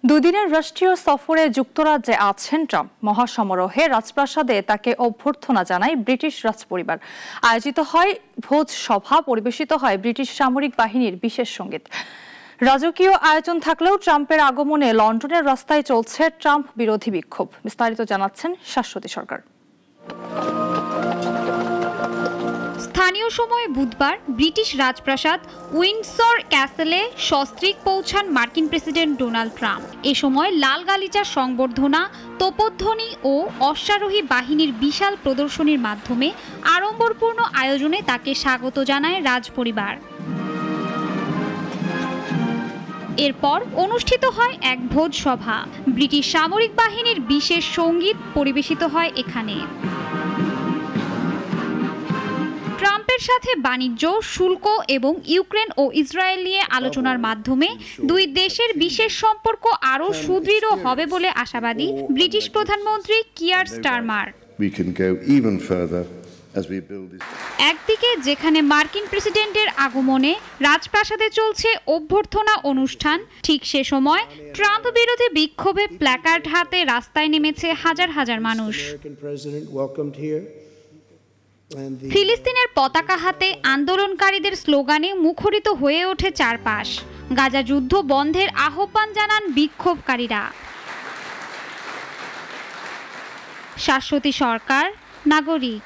দুদিনের রাষ্ট্রীয় সফরে যুক্তরাজ্যে আছেন ট্রাম্প। মহাসমারোহে রাজপ্রাসাদে তাকে অভ্যর্থনা জানায় ব্রিটিশ রাজপরিবার। আয়োজিত হয় ভোজ সভা, পরিবেশিত হয় ব্রিটিশ সামরিক বাহিনীর বিশেষ সঙ্গীত। রাজকীয় আয়োজন থাকলেও ট্রাম্পের আগমনে লন্ডনের রাস্তায় চলছে ট্রাম্প বিরোধী বিক্ষোভ। বিস্তারিত জানাচ্ছেন শাশ্বতী সরকার। স্থানীয় সময় বুধবার ব্রিটিশ রাজপ্রাসাদ উইন্ডসর ক্যাসেলে সস্ত্রীক পৌঁছান মার্কিন প্রেসিডেন্ট ডোনাল্ড ট্রাম্প। এ সময় লাল গালিচার সংবর্ধনা, তোপধ্বনি ও অশ্বারোহী বাহিনীর বিশাল প্রদর্শনীর মাধ্যমে আড়ম্বরপূর্ণ আয়োজনে তাকে স্বাগত জানায় রাজপরিবার। এরপর অনুষ্ঠিত হয় এক ভোজ সভা। ব্রিটিশ সামরিক বাহিনীর বিশেষ সঙ্গীত পরিবেশিত হয় এখানে। ট্রাম্পের সাথে বাণিজ্য, শুল্ক এবং ইউক্রেন ও ইসরায়েল নিয়ে আলোচনার মাধ্যমে দুই দেশের বিশেষ সম্পর্ক আরও সুদৃঢ় হবে বলে আশাবাদী ব্রিটিশ প্রধানমন্ত্রী কিয়ার স্টারমার। একদিকে যেখানে মার্কিন প্রেসিডেন্টের আগমনে রাজপ্রাসাদে চলছে অভ্যর্থনা অনুষ্ঠান, ঠিক সে সময় ট্রাম্প বিরোধী বিক্ষোভে প্ল্যাকার্ড হাতে রাস্তায় নেমেছে হাজার হাজার মানুষ। ফিলিস্তিনের পতাকা হাতে আন্দোলনকারীদের স্লোগানে মুখরিত হয়ে ওঠে চারপাশ। গাজা যুদ্ধ বন্ধের আহ্বান জানান বিক্ষোভকারীরা। শাশ্বতী সরকার, নাগরিক।